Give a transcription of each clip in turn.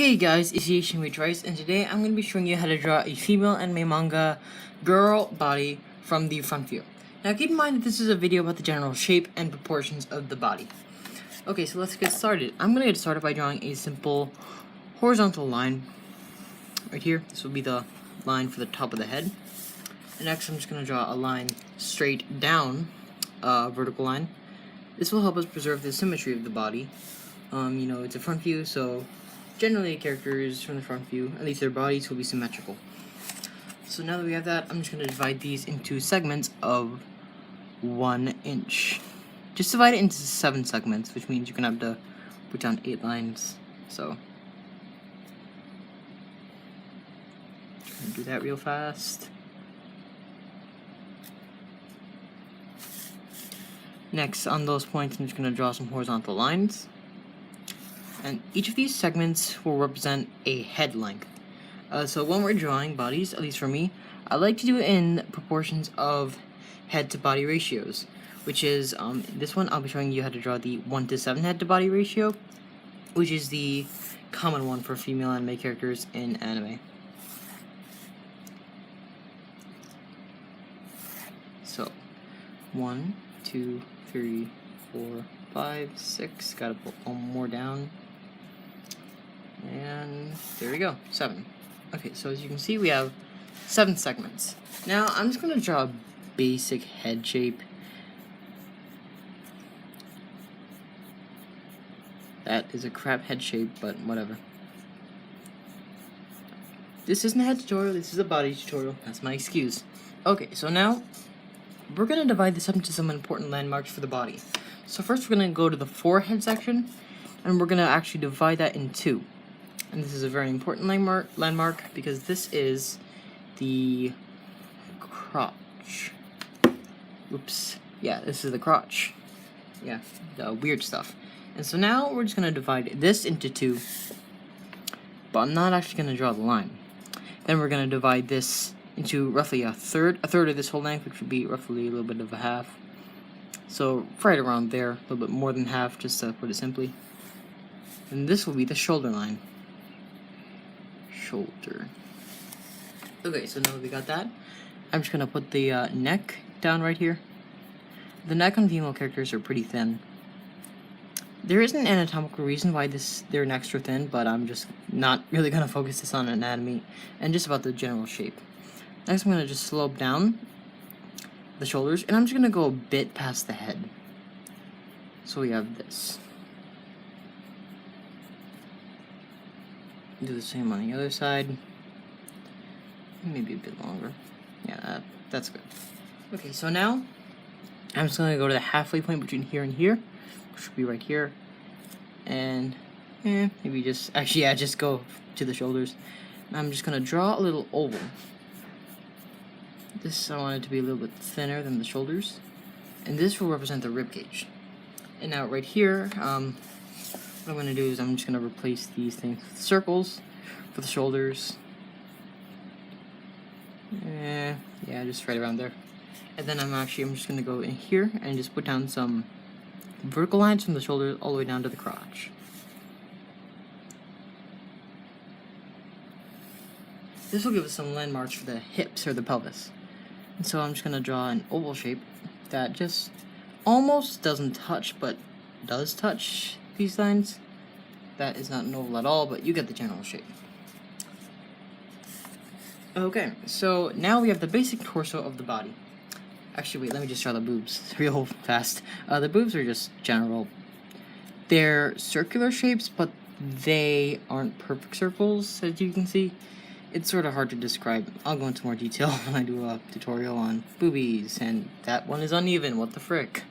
Hey guys, it's Asian with Rice, and today I'm going to be showing you how to draw a female anime manga girl body from the front view. Now keep in mind that this is a video about the general shape and proportions of the body. Okay, so let's get started. I'm going to get started by drawing a simple horizontal line right here. This will be the line for the top of the head. And next I'm just going to draw a line straight down, a vertical line. This will help us preserve the symmetry of the body. It's a front view, so generally characters from the front view, at least their bodies, will be symmetrical. So now that we have that, I'm just going to divide these into segments of 1 inch. Just divide it into 7 segments, which means you're going to have to put down 8 lines. So, do that real fast. Next, on those points, I'm just going to draw some horizontal lines. And each of these segments will represent a head length. So when we're drawing bodies, at least for me, I like to do it in proportions of head to body ratios, which is, this one I'll be showing you how to draw the 1:7 head to body ratio, which is the common one for female anime characters in anime. So, 1, 2, 3, 4, 5, 6, gotta put one more down. And there we go, 7. Okay, so as you can see, we have 7 segments. Now, I'm just going to draw a basic head shape. That is a crap head shape, but whatever. This isn't a head tutorial, this is a body tutorial. That's my excuse. Okay, so now, we're going to divide this up into some important landmarks for the body. So first, we're going to go to the forehead section, and we're going to actually divide that in 2. And this is a very important landmark because this is the crotch. Oops. Yeah, this is the crotch. Yeah, the weird stuff. And so now we're just going to divide this into 2. But I'm not actually going to draw the line. Then we're going to divide this into roughly a third of this whole length, which would be roughly a little bit of a half. So right around there, a little bit more than half, just to put it simply. And this will be the shoulder line. Shoulder. Okay, so now that we got that, I'm just gonna put the neck down right here. The neck on female characters are pretty thin. There isn't an anatomical reason why their necks are thin, but I'm just not really gonna focus this on anatomy and just about the general shape. Next, I'm gonna just slope down the shoulders, and I'm just gonna go a bit past the head. So we have this. Do the same on the other side. Maybe a bit longer. Yeah, that's good. Okay, so now I'm just gonna go to the halfway point between here and here, which should be right here. And maybe just go to the shoulders. And I'm just gonna draw a little oval. This I want it to be a little bit thinner than the shoulders, and this will represent the rib cage. And now right here, what I'm going to do is I'm just going to replace these things with circles for the shoulders. Yeah, just right around there. And then I'm just going to go in here and just put down some vertical lines from the shoulders all the way down to the crotch. This will give us some landmarks for the hips or the pelvis. And so I'm just going to draw an oval shape that just almost doesn't touch, but does touch these lines. That is not an oval at all, but you get the general shape. Okay, so now we have the basic torso of the body. Actually, wait, let me just draw the boobs real fast. The boobs are just general. They're circular shapes, but they aren't perfect circles, as you can see. It's sort of hard to describe. I'll go into more detail when I do a tutorial on boobies, and that one is uneven. What the frick?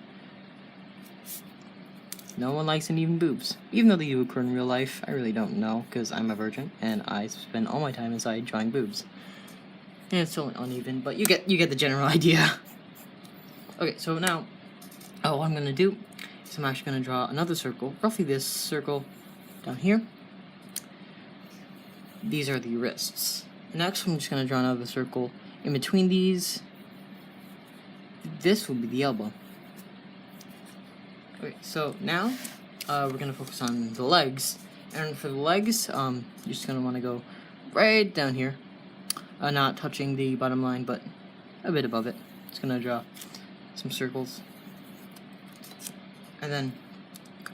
No one likes uneven boobs. Even though they do occur in real life, I really don't know, because I'm a virgin, and I spend all my time inside drawing boobs. And it's still uneven, but you get the general idea. Okay, so now, what I'm going to do is I'm actually going to draw another circle, roughly this circle down here. These are the wrists. Next, I'm just going to draw another circle in between these. This will be the elbow. Okay, so now we're going to focus on the legs And for the legs, you're just gonna want to go right down here, not touching the bottom line, but a bit above it. Just gonna draw some circles, and then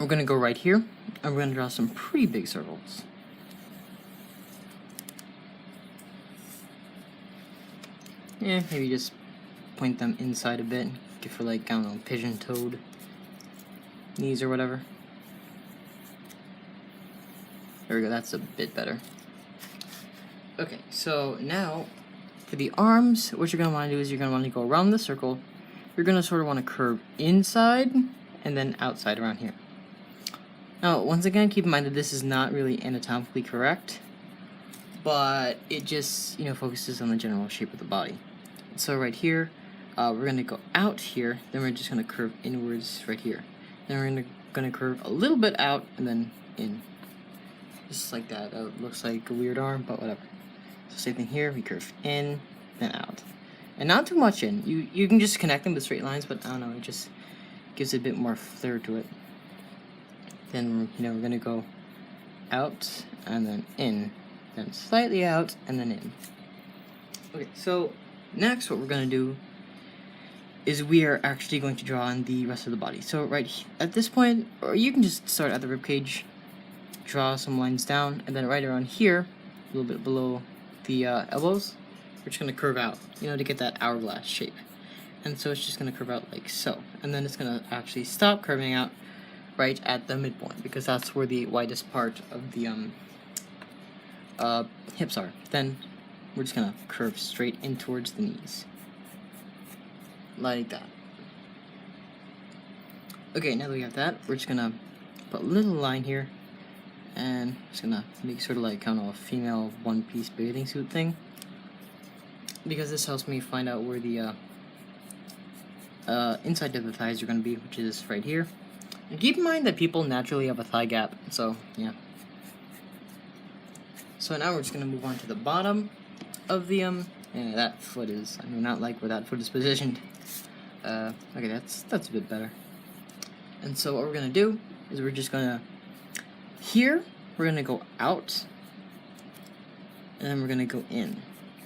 we're gonna go right here, and we're gonna draw some pretty big circles. Yeah, maybe just point them inside a bit, get for like, I don't know, pigeon-toed knees or whatever. There we go, that's a bit better. Okay, so now for the arms, what you're going to want to do is you're going to want to go around the circle. You're going to sort of want to curve inside and then outside around here. Now, once again, keep in mind that this is not really anatomically correct, but it just, focuses on the general shape of the body. So right here, we're going to go out here, then we're just going to curve inwards right here. Then we're going to curve a little bit out and then in. Just like that. That looks like a weird arm, but whatever. So same thing here, we curve in, then out. And not too much in. You can just connect them with straight lines, but I don't know, it just gives it a bit more flair to it. Then, we're going to go out, and then in. Then slightly out, and then in. Okay, so next what we're going to do is we are actually going to draw on the rest of the body. So at this point, or you can just start at the ribcage, draw some lines down, and then right around here, a little bit below the elbows, we're just going to curve out, to get that hourglass shape. And so it's just going to curve out like so. And then it's going to actually stop curving out right at the midpoint, because that's where the widest part of the hips are. Then we're just going to curve straight in towards the knees. Like that. Okay, now that we have that, we're just going to put a little line here. And I'm just gonna make sort of like kind of a female one-piece bathing suit thing, because this helps me find out where the inside of the thighs are gonna be, which is right here. And keep in mind that people naturally have a thigh gap, so yeah. So now we're just gonna move on to the bottom of the yeah, that foot is, I do not like where that foot is positioned. Okay, that's a bit better. And so what we're gonna do is we're just gonna, here, we're going to go out, and then we're going to go in.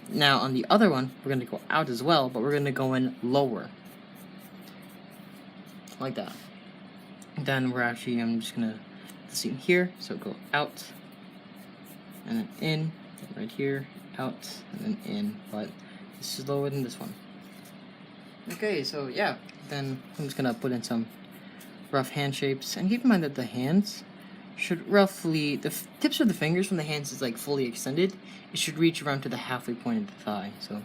Now, on the other one, we're going to go out as well, but we're going to go in lower. Like that. Then I'm just going to see here, so go out, and then in, right here, out, and then in, but this is lower than this one. Okay, so yeah, then I'm just going to put in some rough hand shapes, and keep in mind that the hands should roughly, the tips of the fingers from the hands is like fully extended. It should reach around to the halfway point of the thigh. So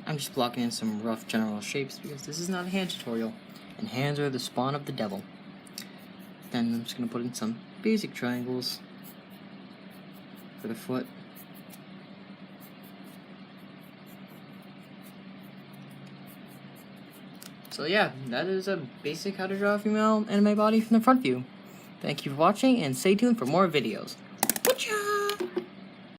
I'm just blocking in some rough general shapes because this is not a hand tutorial, and hands are the spawn of the devil. Then I'm just going to put in some basic triangles for the foot. So yeah, that is a basic how to draw a female anime body from the front view. Thank you for watching, and stay tuned for more videos.